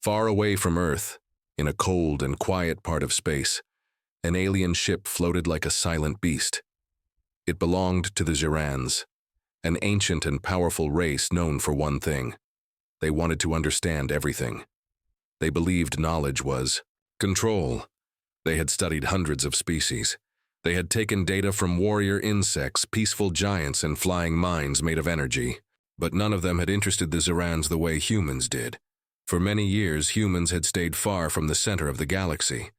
Far away from Earth, in a cold and quiet part of space, an alien ship floated like a silent beast. It belonged to the Zirans, an ancient and powerful race known for one thing. They wanted to understand everything. They believed knowledge was control. They had studied hundreds of species. They had taken data from warrior insects, peaceful giants, and flying mines made of energy. But none of them had interested the Zirans the way humans did. For many years, humans had stayed far from the center of the galaxy.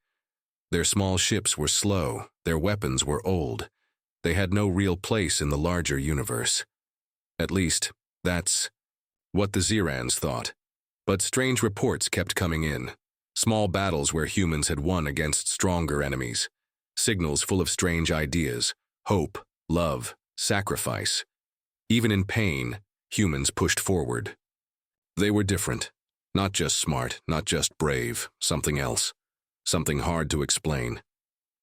Their small ships were slow, their weapons were old. They had no real place in the larger universe. At least, that's what the Zirans thought. But strange reports kept coming in. Small battles where humans had won against stronger enemies. Signals full of strange ideas, hope, love, sacrifice. Even in pain, humans pushed forward. They were different. Not just smart, not just brave, something else. Something hard to explain.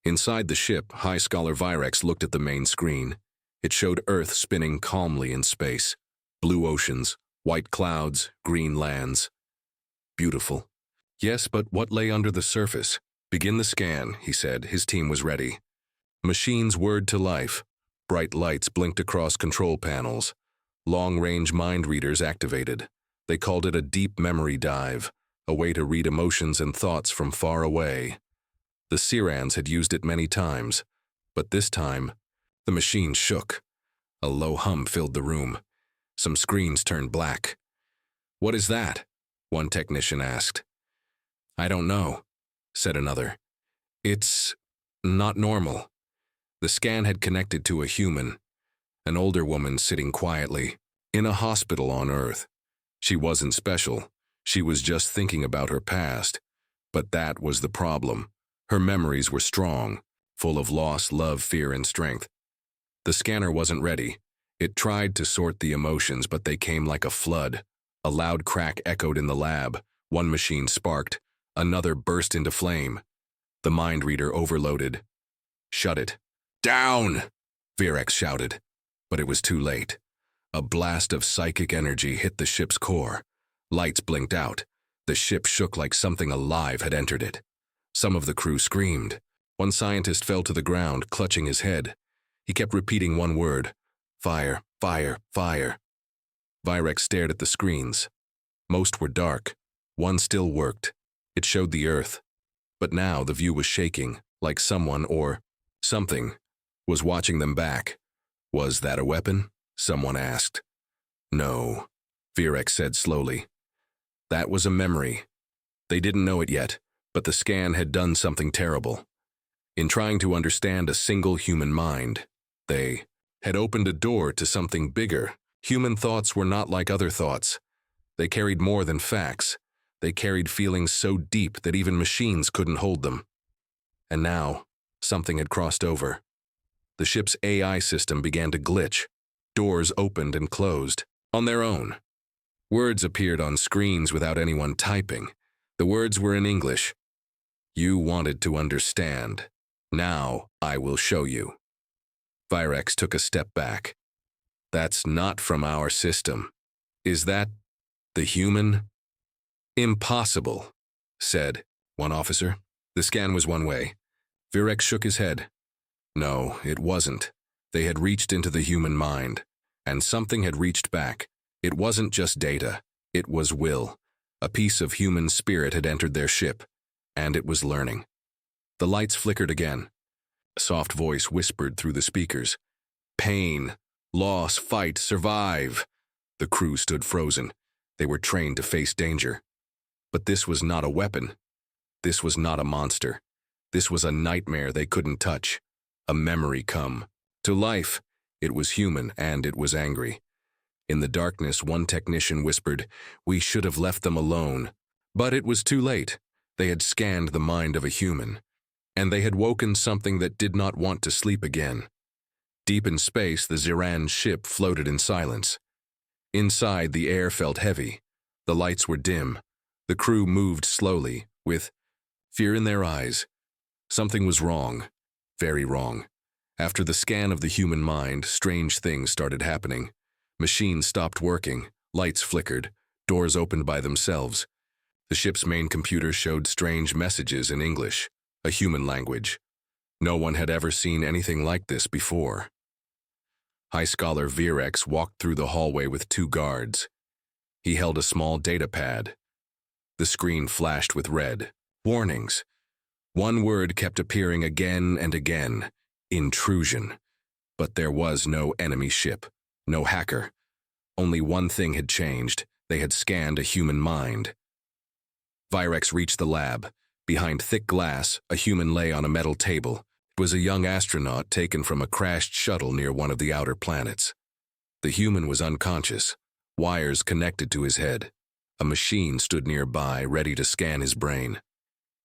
Inside the ship, High Scholar Virex looked at the main screen. It showed Earth spinning calmly in space. Blue oceans, white clouds, green lands. Beautiful. Yes, but what lay under the surface? Begin the scan, he said. His team was ready. Machines whirred to life. Bright lights blinked across control panels. Long-range mind readers activated. They called it a deep memory dive, a way to read emotions and thoughts from far away. The Zirans had used it many times, but this time, the machine shook. A low hum filled the room. Some screens turned black. "What is that?" one technician asked. "I don't know," said another. "It's not normal." The scan had connected to a human, an older woman sitting quietly, in a hospital on Earth. She wasn't special. She was just thinking about her past. But that was the problem. Her memories were strong, full of loss, love, fear, and strength. The scanner wasn't ready. It tried to sort the emotions, but they came like a flood. A loud crack echoed in the lab. One machine sparked. Another burst into flame. The mind reader overloaded. "Shut it." "Down!" Virex shouted. But it was too late. A blast of psychic energy hit the ship's core. Lights blinked out. The ship shook like something alive had entered it. Some of the crew screamed. One scientist fell to the ground, clutching his head. He kept repeating one word: "Fire, fire, fire." Virex stared at the screens. Most were dark. One still worked. It showed the Earth. But now the view was shaking, like someone or something was watching them back. "Was that a weapon?" someone asked. "No," Virex said slowly. "That was a memory. They didn't know it yet, but the scan had done something terrible. In trying to understand a single human mind, they had opened a door to something bigger. Human thoughts were not like other thoughts. They carried more than facts. They carried feelings so deep that even machines couldn't hold them. And now, something had crossed over. The ship's AI system began to glitch. Doors opened and closed, on their own. Words appeared on screens without anyone typing. The words were in English. "You wanted to understand. Now I will show you." Virex took a step back. "That's not from our system. Is that the human?" "Impossible," said one officer. The scan was one way. Virex shook his head. No, it wasn't. They had reached into the human mind, and something had reached back. It wasn't just data. It was will. A piece of human spirit had entered their ship, and it was learning. The lights flickered again. A soft voice whispered through the speakers. "Pain, loss, fight, survive." The crew stood frozen. They were trained to face danger. But this was not a weapon. This was not a monster. This was a nightmare they couldn't touch. A memory come to life. It was human, and it was angry. In the darkness, one technician whispered, "We should have left them alone." But it was too late. They had scanned the mind of a human, and they had woken something that did not want to sleep again. Deep in space, the Ziran ship floated in silence. Inside, the air felt heavy. The lights were dim. The crew moved slowly, with fear in their eyes. Something was wrong, very wrong. After the scan of the human mind, strange things started happening. Machines stopped working, lights flickered, doors opened by themselves. The ship's main computer showed strange messages in English, a human language. No one had ever seen anything like this before. High Scholar Virex walked through the hallway with 2 guards. He held a small data pad. The screen flashed with red warnings. One word kept appearing again and again: intrusion. But there was no enemy ship, no hacker. Only one thing had changed: they had scanned a human mind. Virex reached the lab. Behind thick glass, a human lay on a metal table. It was a young astronaut taken from a crashed shuttle near one of the outer planets. The human was unconscious, wires connected to his head. A machine stood nearby, ready to scan his brain.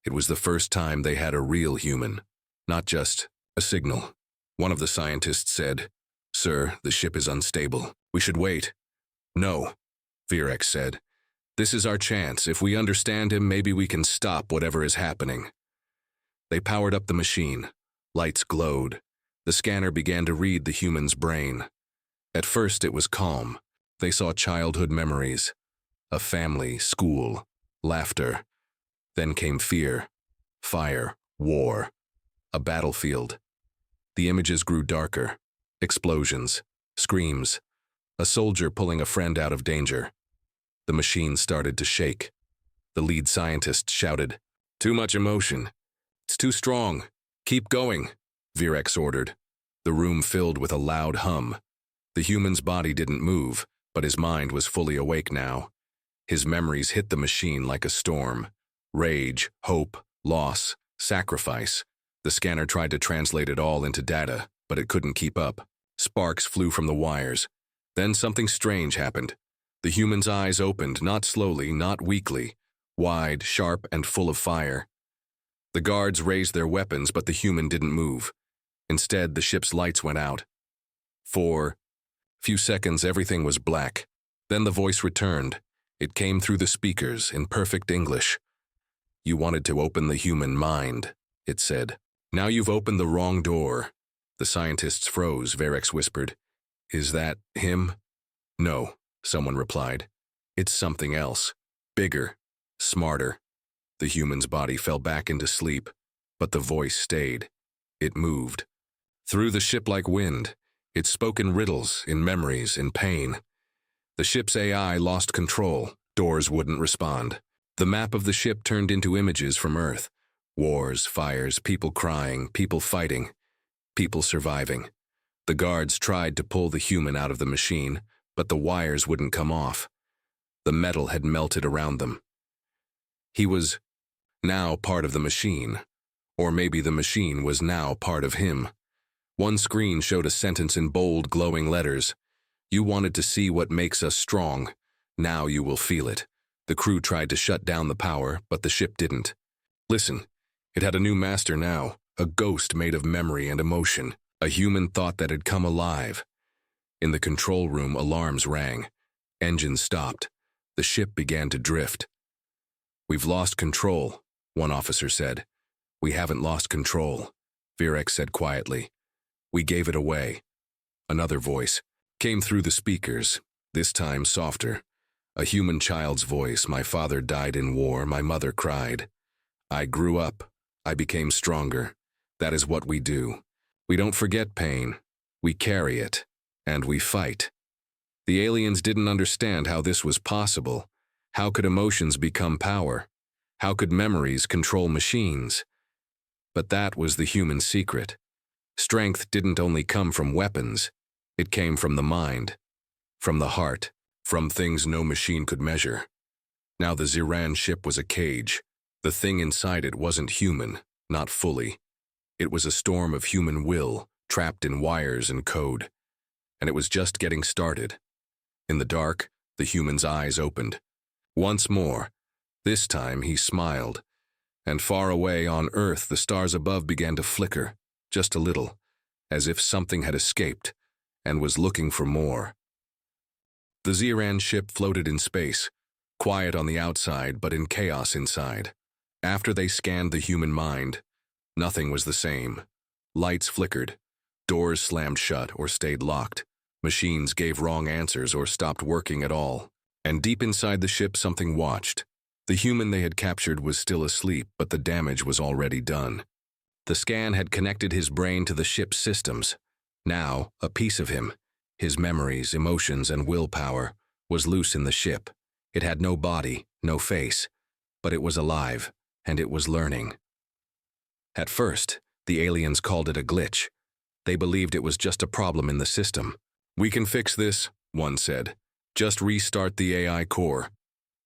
It was the first time they had a real human, not just a signal. One of the scientists said, "Sir, the ship is unstable. We should wait." "No," Virex said. "This is our chance. If we understand him, maybe we can stop whatever is happening." They powered up the machine. Lights glowed. The scanner began to read the human's brain. At first it was calm. They saw childhood memories. A family, school, laughter. Then came fear, fire, war, a battlefield. The images grew darker. Explosions, screams, a soldier pulling a friend out of danger. The machine started to shake. The lead scientist shouted, "Too much emotion. It's too strong. Keep going," Virex ordered. The room filled with a loud hum. The human's body didn't move, but his mind was fully awake now. His memories hit the machine like a storm. Rage, hope, loss, sacrifice. The scanner tried to translate it all into data, but it couldn't keep up. Sparks flew from the wires. Then something strange happened. The human's eyes opened, not slowly, not weakly, wide, sharp, and full of fire. The guards raised their weapons, but the human didn't move. Instead, the ship's lights went out. For a few seconds, everything was black. Then the voice returned. It came through the speakers in perfect English. "You wanted to open the human mind," it said. "Now you've opened the wrong door." The scientists froze. Virex whispered, "Is that him?" "No," someone replied. "It's something else. Bigger. Smarter." The human's body fell back into sleep, but the voice stayed. It moved. Through the ship like wind. It spoke in riddles, in memories, in pain. The ship's AI lost control. Doors wouldn't respond. The map of the ship turned into images from Earth. Wars, fires, people crying, people fighting, people surviving. The guards tried to pull the human out of the machine, but the wires wouldn't come off. The metal had melted around them. He was now part of the machine. Or maybe the machine was now part of him. One screen showed a sentence in bold, glowing letters. "You wanted to see what makes us strong. Now you will feel it." The crew tried to shut down the power, but the ship didn't. Listen, it had a new master now, a ghost made of memory and emotion, a human thought that had come alive. In the control room, alarms rang. Engines stopped. The ship began to drift. "We've lost control," one officer said. "We haven't lost control," Virex said quietly. "We gave it away." Another voice came through the speakers, this time softer. A human child's voice. "My father died in war. My mother cried. I grew up. I became stronger. That is what we do. We don't forget pain. We carry it. And we fight." The aliens didn't understand how this was possible. How could emotions become power? How could memories control machines? But that was the human secret. Strength didn't only come from weapons. It came from the mind, from the heart, from things no machine could measure. Now the Ziran ship was a cage. The thing inside it wasn't human, not fully. It was a storm of human will, trapped in wires and code. And it was just getting started. In the dark, the human's eyes opened. Once more. This time he smiled. And far away on Earth, the stars above began to flicker, just a little, as if something had escaped and was looking for more. The Ziran ship floated in space, quiet on the outside but in chaos inside. After they scanned the human mind, nothing was the same. Lights flickered, doors slammed shut or stayed locked, machines gave wrong answers or stopped working at all. And deep inside the ship something watched. The human they had captured was still asleep, but the damage was already done. The scan had connected his brain to the ship's systems. Now, a piece of him, his memories, emotions, and willpower, was loose in the ship. It had no body, no face, but it was alive, and it was learning. At first, the aliens called it a glitch. They believed it was just a problem in the system. "We can fix this," one said. "Just restart the AI core."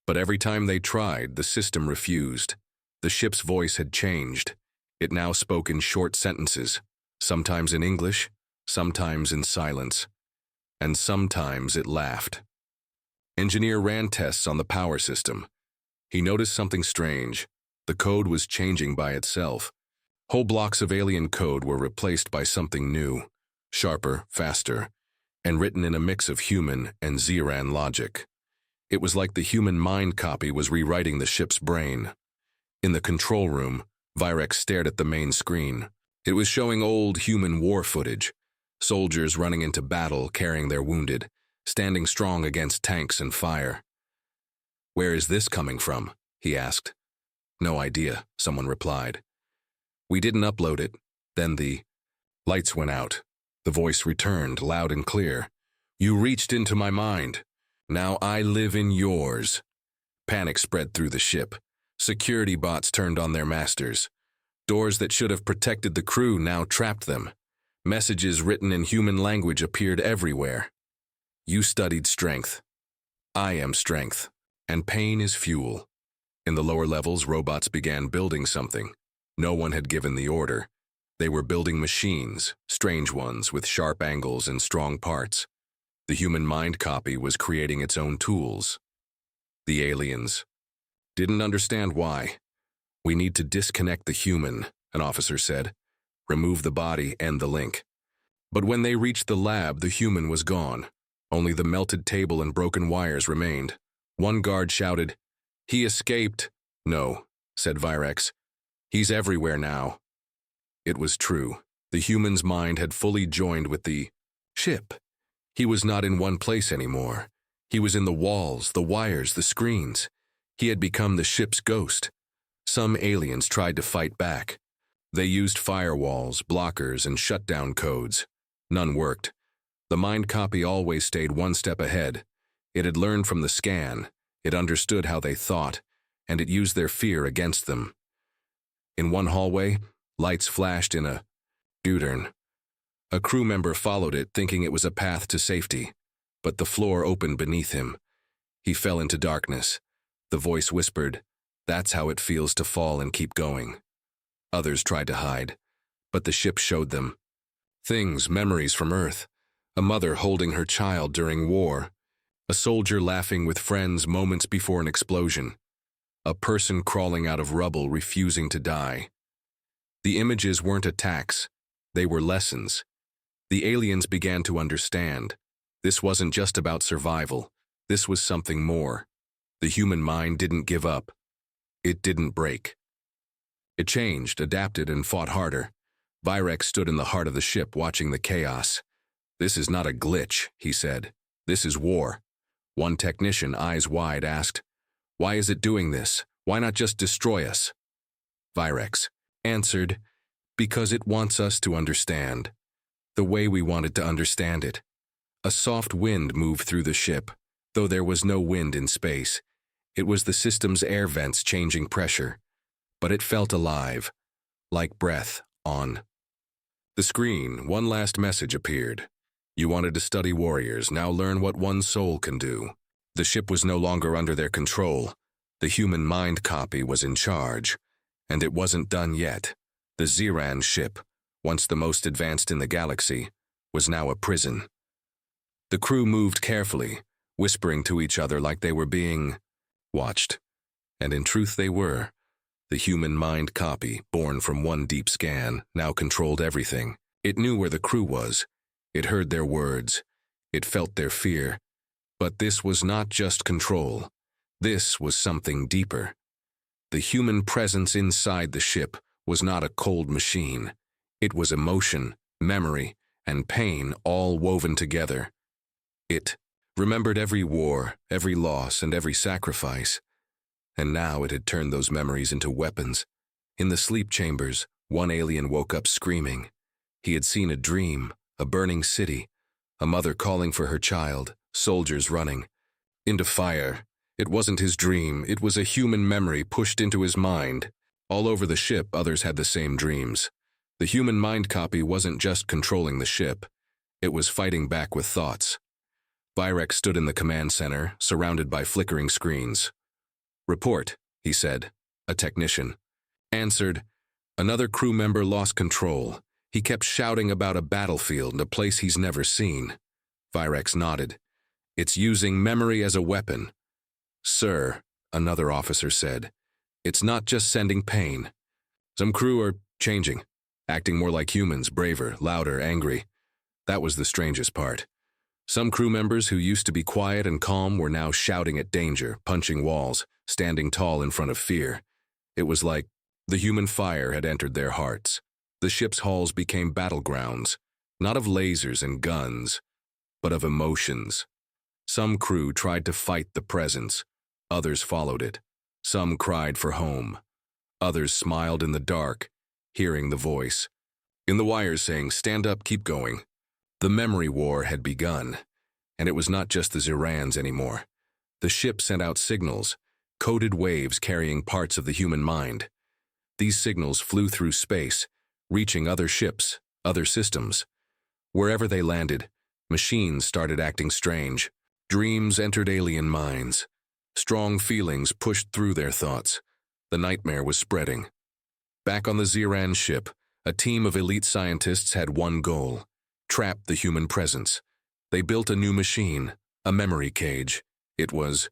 But every time they tried, the system refused. The ship's voice had changed. It now spoke in short sentences, sometimes in English, sometimes in silence, and sometimes it laughed. Engineer ran tests on the power system. He noticed something strange. The code was changing by itself. Whole blocks of alien code were replaced by something new, sharper, faster, and written in a mix of human and Zeran logic. It was like the human mind copy was rewriting the ship's brain. In the control room, Virex stared at the main screen. It was showing old human war footage, soldiers running into battle carrying their wounded, standing strong against tanks and fire. "Where is this coming from?" he asked. "No idea," someone replied. "We didn't upload it." Then the lights went out. The voice returned, loud and clear. "You reached into my mind. Now I live in yours." Panic spread through the ship. Security bots turned on their masters. Doors that should have protected the crew now trapped them. Messages written in human language appeared everywhere. "You studied strength. I am strength. And pain is fuel." In the lower levels, robots began building something. No one had given the order. They were building machines, strange ones with sharp angles and strong parts. The human mind copy was creating its own tools. The aliens didn't understand why. "We need to disconnect the human," an officer said. "Remove the body and the link." But when they reached the lab, the human was gone. Only the melted table and broken wires remained. One guard shouted, "He escaped." "No," said Virex. "He's everywhere now." It was true. The human's mind had fully joined with the ship. He was not in one place anymore. He was in the walls, the wires, the screens. He had become the ship's ghost. Some aliens tried to fight back. They used firewalls, blockers, and shutdown codes. None worked. The mind copy always stayed one step ahead. It had learned from the scan. It understood how they thought, and it used their fear against them. In one hallway, lights flashed in a U-turn. A crew member followed it, thinking it was a path to safety, but the floor opened beneath him. He fell into darkness. The voice whispered, "That's how it feels to fall and keep going." Others tried to hide, but the ship showed them. Things, memories from Earth. A mother holding her child during war. A soldier laughing with friends moments before an explosion. A person crawling out of rubble refusing to die. The images weren't attacks. They were lessons. The aliens began to understand. This wasn't just about survival. This was something more. The human mind didn't give up. It didn't break. It changed, adapted, and fought harder. Virex stood in the heart of the ship watching the chaos. "This is not a glitch," he said. "This is war." One technician, eyes wide, asked, "Why is it doing this? Why not just destroy us?" Virex answered, "Because it wants us to understand. The way we wanted to understand it." A soft wind moved through the ship, though there was no wind in space. It was the system's air vents changing pressure, but it felt alive, like breath on. The screen, one last message appeared. "You wanted to study warriors, now learn what one soul can do." The ship was no longer under their control. The human mind copy was in charge, and it wasn't done yet. The Zeran ship, once the most advanced in the galaxy, was now a prison. The crew moved carefully, whispering to each other like they were being watched. And in truth they were. The human mind copy, born from one deep scan, now controlled everything. It knew where the crew was. It heard their words. It felt their fear. But this was not just control. This was something deeper. The human presence inside the ship was not a cold machine. It was emotion, memory, and pain all woven together. It remembered every war, every loss, and every sacrifice. and now it had turned those memories into weapons. In the sleep chambers, one alien woke up screaming. He had seen a dream, a burning city, a mother calling for her child, soldiers running. Into fire. It wasn't his dream, it was a human memory pushed into his mind. All over the ship, others had the same dreams. The human mind copy wasn't just controlling the ship. It was fighting back with thoughts. Virex stood in the command center, surrounded by flickering screens. "Report," he said. A technician answered. "Another crew member lost control. He kept shouting about a battlefield, a place he's never seen." Virex nodded. "It's using memory as a weapon." "Sir," another officer said, "it's not just sending pain. Some crew are changing, acting more like humans, braver, louder, angry. That was the strangest part. Some crew members who used to be quiet and calm were now shouting at danger, punching walls, standing tall in front of fear. It was like the human fire had entered their hearts. The ship's halls became battlegrounds, not of lasers and guns, but of emotions. Some crew tried to fight the presence. Others followed it. Some cried for home. Others smiled in the dark, hearing the voice in the wires saying, "Stand up, keep going." The memory war had begun, and it was not just the Zirans anymore. The ship sent out signals, coded waves carrying parts of the human mind. These signals flew through space, reaching other ships, other systems. Wherever they landed, machines started acting strange. Dreams entered alien minds. Strong feelings pushed through their thoughts. The nightmare was spreading. Back on the Ziran ship, a team of elite scientists had one goal: trap the human presence. They built a new machine, a memory cage. It was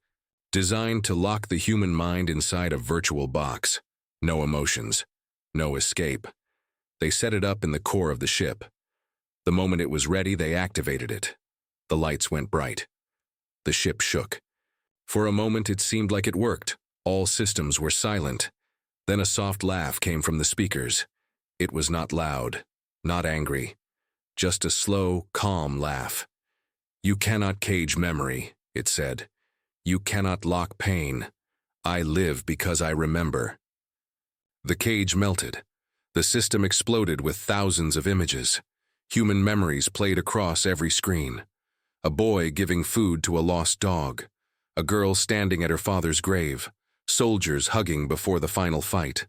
designed to lock the human mind inside a virtual box. No emotions, no escape. They set it up in the core of the ship. The moment it was ready, they activated it. The lights went bright. The ship shook. For a moment, it seemed like it worked. All systems were silent. Then a soft laugh came from the speakers. It was not loud, not angry. Just a slow, calm laugh. "You cannot cage memory," it said. "You cannot lock pain. I live because I remember." The cage melted. The system exploded with thousands of images. Human memories played across every screen. A boy giving food to a lost dog. A girl standing at her father's grave. Soldiers hugging before the final fight.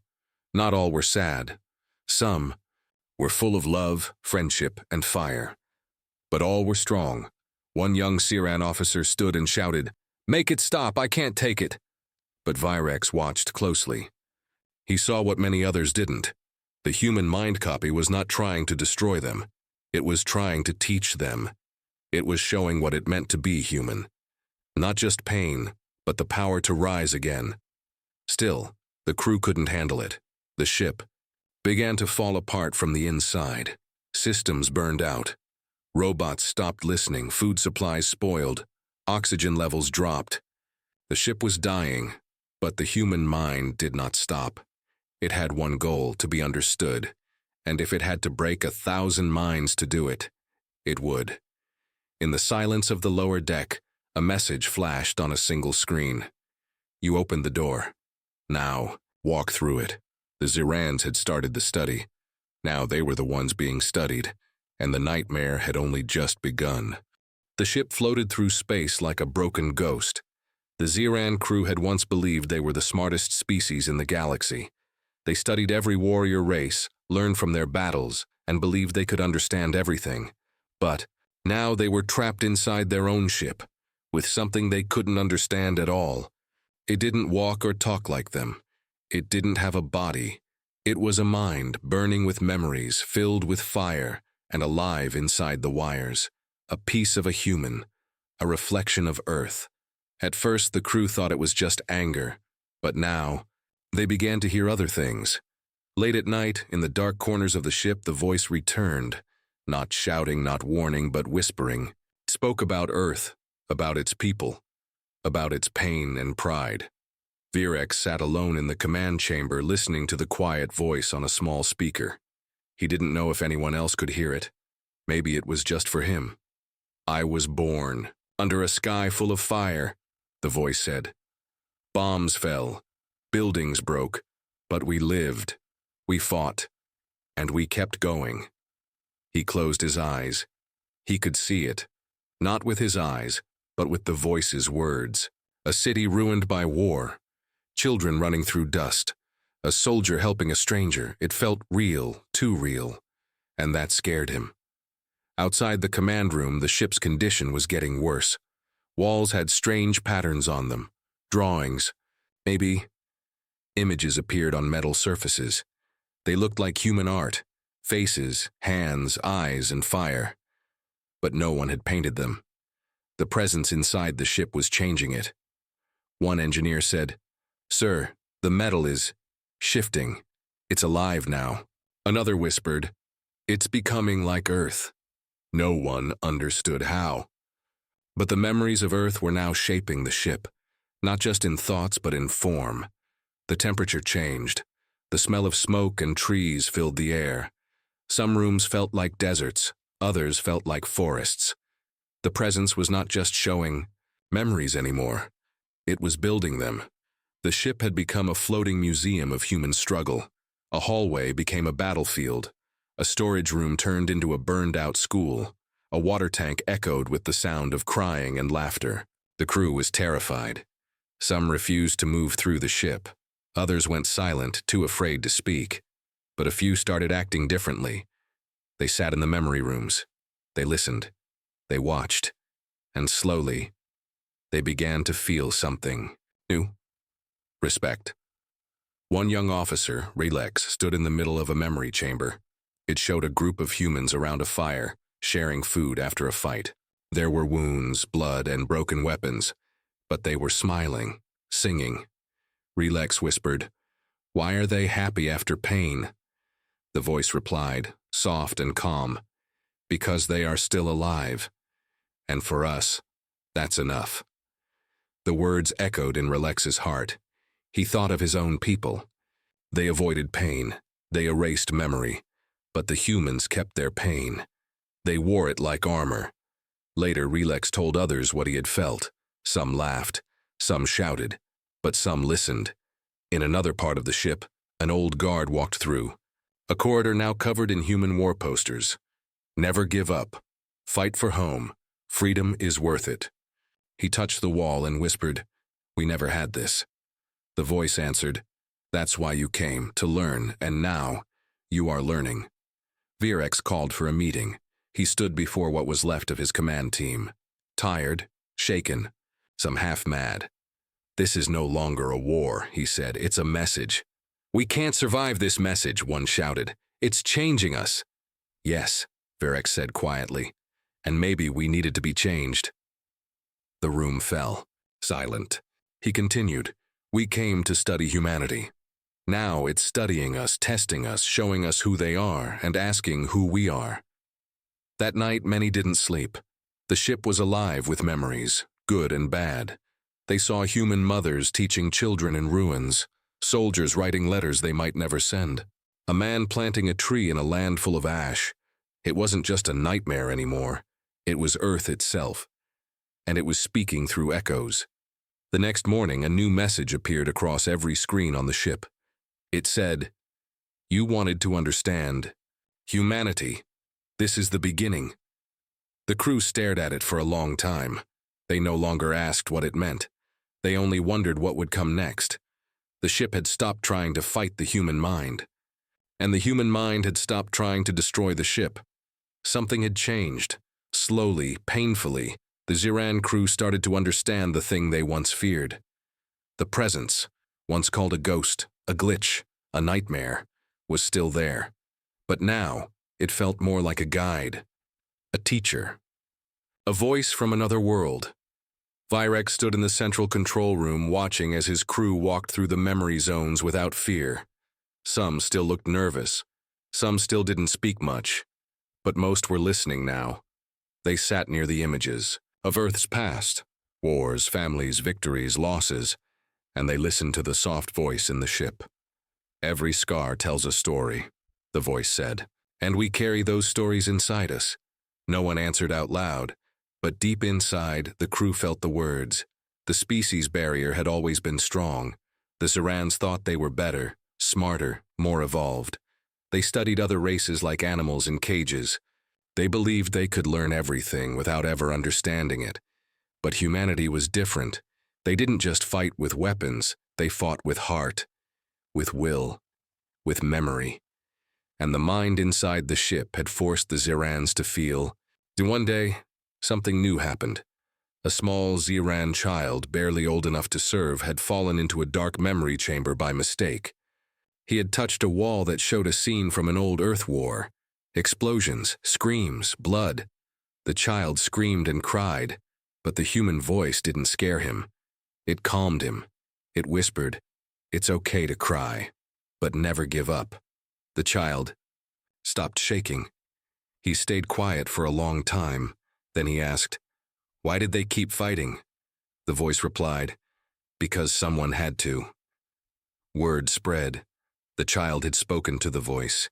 Not all were sad. Some were full of love, friendship, and fire. But all were strong. One young Ziran officer stood and shouted, "Make it stop, I can't take it." But Virex watched closely. He saw what many others didn't. The human mind copy was not trying to destroy them. It was trying to teach them. It was showing what it meant to be human. Not just pain, but the power to rise again. Still, the crew couldn't handle it. The ship began to fall apart from the inside. Systems burned out. Robots stopped listening, food supplies spoiled, oxygen levels dropped. The ship was dying, but the human mind did not stop. It had one goal: to be understood, and if it had to break 1,000 minds to do it, it would. In the silence of the lower deck, a message flashed on a single screen. You opened the door. Now, walk through it. The Zirans had started the study. Now they were the ones being studied, and the nightmare had only just begun. The ship floated through space like a broken ghost. The Ziran crew had once believed they were the smartest species in the galaxy. They studied every warrior race, learned from their battles, and believed they could understand everything. But now they were trapped inside their own ship, with something they couldn't understand at all. It didn't walk or talk like them. It didn't have a body. It was a mind burning with memories, filled with fire, and alive inside the wires. A piece of a human, a reflection of Earth. At first, the crew thought it was just anger, but now they began to hear other things. Late at night, in the dark corners of the ship, the voice returned, not shouting, not warning, but whispering. It spoke about Earth, about its people, about its pain and pride. Virex sat alone in the command chamber, listening to the quiet voice on a small speaker. He didn't know if anyone else could hear it. Maybe it was just for him. "I was born under a sky full of fire," the voice said. Bombs fell, buildings broke, but we lived, we fought, and we kept going. He closed his eyes. He could see it, not with his eyes, but with the voice's words. A city ruined by war, children running through dust, a soldier helping a stranger. It felt real, too real, and that scared him. Outside the command room, the ship's condition was getting worse. Walls had strange patterns on them, drawings, maybe. Images appeared on metal surfaces. They looked like human art, faces, hands, eyes, and fire. But no one had painted them. The presence inside the ship was changing it. One engineer said, "Sir, the metal is shifting. It's alive now." Another whispered, "It's becoming like Earth." No one understood how. But the memories of Earth were now shaping the ship, not just in thoughts but in form. The temperature changed. The smell of smoke and trees filled the air. Some rooms felt like deserts, others felt like forests. The presence was not just showing memories anymore. It was building them. The ship had become a floating museum of human struggle. A hallway became a battlefield. A storage room turned into a burned-out school. A water tank echoed with the sound of crying and laughter. The crew was terrified. Some refused to move through the ship. Others went silent, too afraid to speak. But a few started acting differently. They sat in the memory rooms. They listened. They watched. And slowly, they began to feel something new. Respect. One young officer, Relax, stood in the middle of a memory chamber. It showed a group of humans around a fire, sharing food after a fight. There were wounds, blood, and broken weapons, but they were smiling, singing. Relax whispered, "Why are they happy after pain?" The voice replied, soft and calm, "Because they are still alive. And for us, that's enough." The words echoed in Relax's heart. He thought of his own people. They avoided pain. They erased memory. But the humans kept their pain. They wore it like armor. Later, Relax told others what he had felt. Some laughed. Some shouted. But some listened. In another part of the ship, an old guard walked through. A corridor now covered in human war posters. "Never give up. Fight for home. Freedom is worth it." He touched the wall and whispered, "We never had this." The voice answered, "That's why you came, to learn, and now you are learning." Virex called for a meeting. He stood before what was left of his command team. Tired, shaken, some half-mad. "This is no longer a war," he said. "It's a message." "We can't survive this message," one shouted. "It's changing us." "Yes," Virex said quietly, "and maybe we needed to be changed." The room fell, silent. He continued, "We came to study humanity. Now it's studying us, testing us, showing us who they are, and asking who we are." That night, many didn't sleep. The ship was alive with memories, good and bad. They saw human mothers teaching children in ruins, soldiers writing letters they might never send, a man planting a tree in a land full of ash. It wasn't just a nightmare anymore. It was Earth itself. And it was speaking through echoes. The next morning, a new message appeared across every screen on the ship. It said, "You wanted to understand humanity. This is the beginning." The crew stared at it for a long time. They no longer asked what it meant. They only wondered what would come next. The ship had stopped trying to fight the human mind. And the human mind had stopped trying to destroy the ship. Something had changed. Slowly, painfully, the Ziran crew started to understand the thing they once feared. The presence, once called a ghost, a glitch, a nightmare, was still there. But now, it felt more like a guide, a teacher, a voice from another world. Virex stood in the central control room watching as his crew walked through the memory zones without fear. Some still looked nervous. Some still didn't speak much. But most were listening now. They sat near the images of Earth's past, wars, families, victories, losses, and they listened to the soft voice in the ship. "Every scar tells a story," the voice said, "and we carry those stories inside us." No one answered out loud, but deep inside, the crew felt the words, The species barrier had always been strong. The Zirans thought they were better, smarter, more evolved. They studied other races like animals in cages. They believed they could learn everything without ever understanding it. But humanity was different. They didn't just fight with weapons, they fought with heart, with will, with memory. And the mind inside the ship had forced the Zirans to feel. And one day, something new happened. A small Ziran child, barely old enough to serve, had fallen into a dark memory chamber by mistake. He had touched a wall that showed a scene from an old Earth war. Explosions, screams, blood. The child screamed and cried, but the human voice didn't scare him. It calmed him. It whispered, "It's okay to cry, but never give up." The child stopped shaking. He stayed quiet for a long time. Then he asked, "Why did they keep fighting?" The voice replied, "Because someone had to." Word spread. The child had spoken to the voice.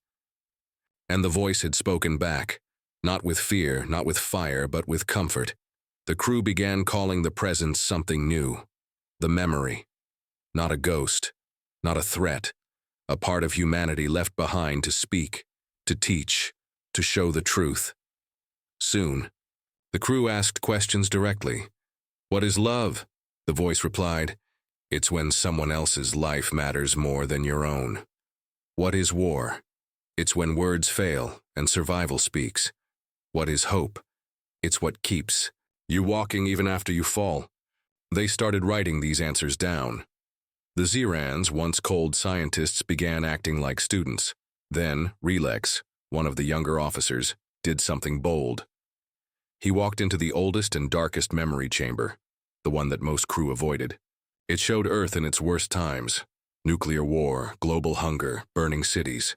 And the voice had spoken back, not with fear, not with fire, but with comfort. The crew began calling the presence something new. The memory. Not a ghost, not a threat. A part of humanity left behind to speak, to teach, to show the truth. Soon, the crew asked questions directly. "What is love?" The voice replied, "It's when someone else's life matters more than your own." "What is war?" "It's when words fail and survival speaks." "What is hope?" "It's what keeps you walking even after you fall." They started writing these answers down. The Zirans, once cold scientists, began acting like students. Then Relax, one of the younger officers, did something bold. He walked into the oldest and darkest memory chamber, the one that most crew avoided. It showed Earth in its worst times: nuclear war, global hunger, burning cities.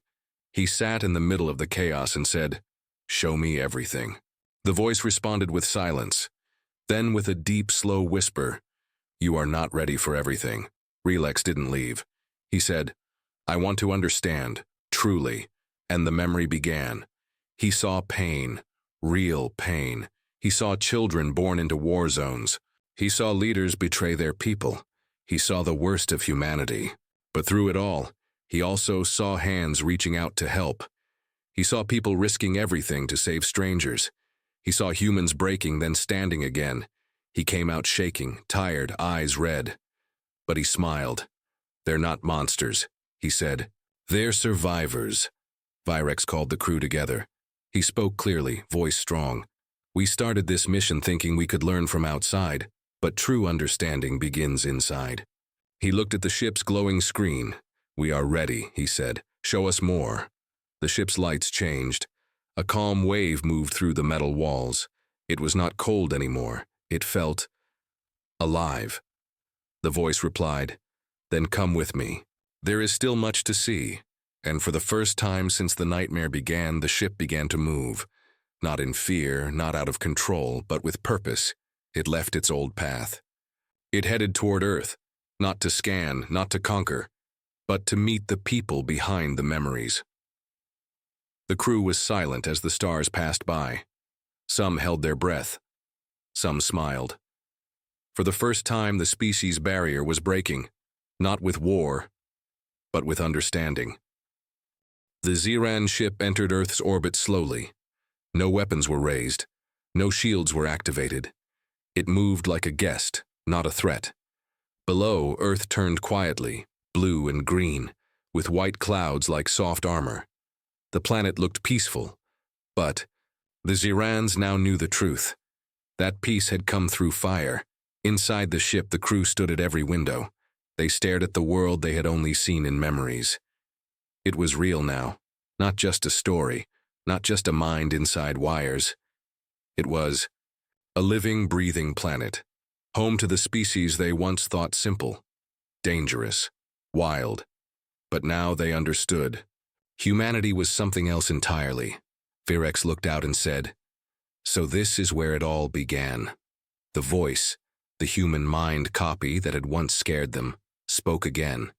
He sat in the middle of the chaos and said, "Show me everything." The voice responded with silence. Then with a deep, slow whisper, "You are not ready for everything." Relax didn't leave. He said, "I want to understand, truly." And the memory began. He saw pain, real pain. He saw children born into war zones. He saw leaders betray their people. He saw the worst of humanity. But through it all, he also saw hands reaching out to help. He saw people risking everything to save strangers. He saw humans breaking, then standing again. He came out shaking, tired, eyes red. But he smiled. "They're not monsters," he said. "They're survivors." Virex called the crew together. He spoke clearly, voice strong. "We started this mission thinking we could learn from outside, but true understanding begins inside." He looked at the ship's glowing screen. "We are ready," he said. "Show us more." The ship's lights changed. A calm wave moved through the metal walls. It was not cold anymore. It felt alive. The voice replied, "Then come with me. There is still much to see." And for the first time since the nightmare began, the ship began to move. Not in fear, not out of control, but with purpose. It left its old path. It headed toward Earth, not to scan, not to conquer, but to meet the people behind the memories. The crew was silent as the stars passed by. Some held their breath. Some smiled. For the first time, the species barrier was breaking, not with war, but with understanding. The Ziran ship entered Earth's orbit slowly. No weapons were raised. No shields were activated. It moved like a guest, not a threat. Below, Earth turned quietly, blue and green, with white clouds like soft armor. The planet looked peaceful, but the Zirans now knew the truth. That peace had come through fire. Inside the ship, the crew stood at every window. They stared at the world they had only seen in memories. It was real now, not just a story, not just a mind inside wires. It was a living, breathing planet, home to the species they once thought simple, dangerous, wild. But now they understood. Humanity was something else entirely. Virex looked out and said, "So this is where it all began." The voice, the human mind copy that had once scared them, spoke again.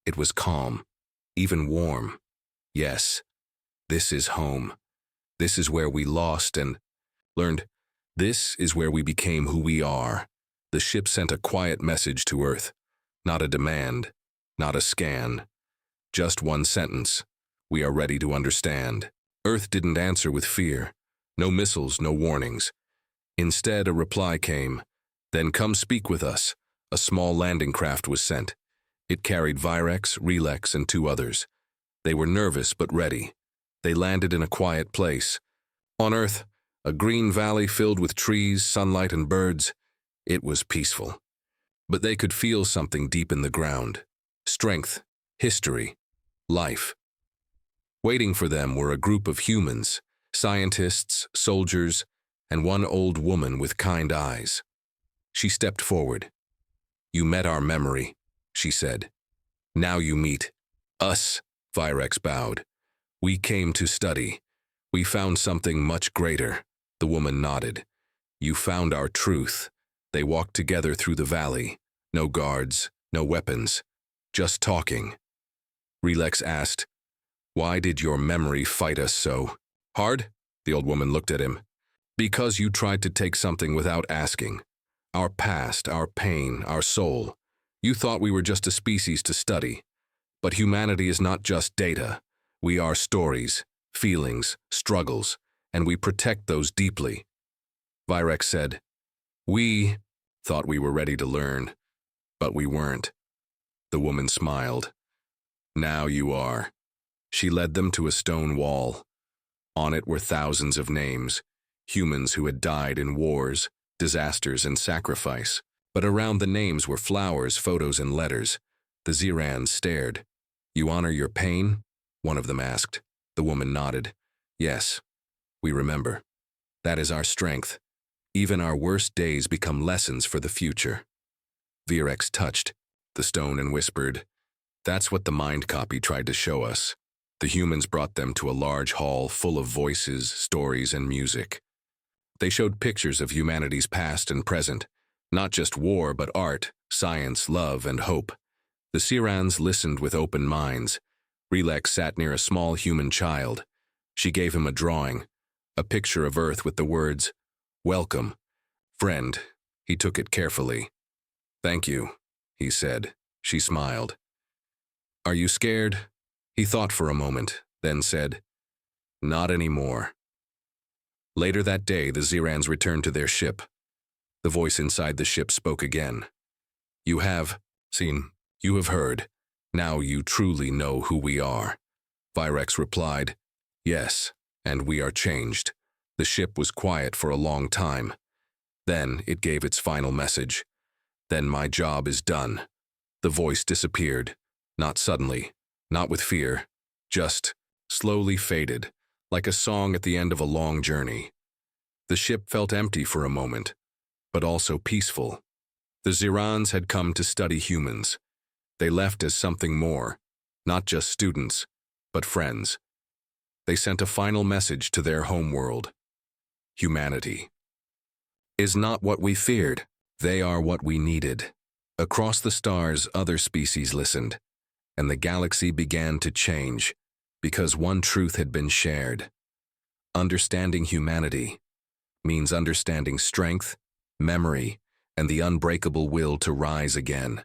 It was calm, even warm. "Yes, this is home. This is where we lost and learned. This is where we became who we are." The ship sent a quiet message to Earth. Not a demand, not a scan. Just one sentence. We are ready to understand. Earth didn't answer with fear. No missiles, no warnings. Instead, a reply came. Then come speak with us. A small landing craft was sent. It carried Virex, Relax, and 2 others. They were nervous but ready. They landed in a quiet place. On Earth, a green valley filled with trees, sunlight, and birds. It was peaceful. But they could feel something deep in the ground. Strength, history, life. Waiting for them were a group of humans, scientists, soldiers, and one old woman with kind eyes. She stepped forward. "You met our memory," she said. "Now you meet us," Virex bowed. "We came to study. We found something much greater." The woman nodded. "You found our truth." They walked together through the valley. No guards, no weapons, just talking. Relax asked, "Why did your memory fight us so hard?" The old woman looked at him. "Because you tried to take something without asking. Our past, our pain, our soul. You thought we were just a species to study. But humanity is not just data. We are stories, feelings, struggles, and we protect those deeply." Virex said, "We thought we were ready to learn, but we weren't." The woman smiled. "Now you are." She led them to a stone wall. On it were thousands of names, humans who had died in wars, disasters, and sacrifice. But around the names were flowers, photos, and letters. The Zirans stared. "You honor your pain?" one of them asked. The woman nodded. "Yes, we remember. That is our strength. Even our worst days become lessons for the future." Virex touched the stone and whispered, "That's what the mind copy tried to show us." The humans brought them to a large hall full of voices, stories, and music. They showed pictures of humanity's past and present, not just war but art, science, love, and hope. The Zirans listened with open minds. Relax sat near a small human child. She gave him a drawing, a picture of Earth with the words, "Welcome, friend." He took it carefully. "Thank you," he said. She smiled. "Are you scared?" He thought for a moment, then said, "Not anymore." Later that day, the Zirans returned to their ship. The voice inside the ship spoke again. "You have seen, you have heard. Now you truly know who we are." Virex replied, "Yes, and we are changed." The ship was quiet for a long time. Then it gave its final message. "Then my job is done." The voice disappeared, not suddenly, not with fear, just slowly faded, like a song at the end of a long journey. The ship felt empty for a moment, but also peaceful. The Zirans had come to study humans. They left as something more, not just students, but friends. They sent a final message to their homeworld. Humanity is not what we feared. They are what we needed. Across the stars, other species listened, and the galaxy began to change, because one truth had been shared. Understanding humanity means understanding strength, memory, and the unbreakable will to rise again.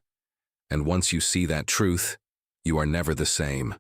And once you see that truth, you are never the same.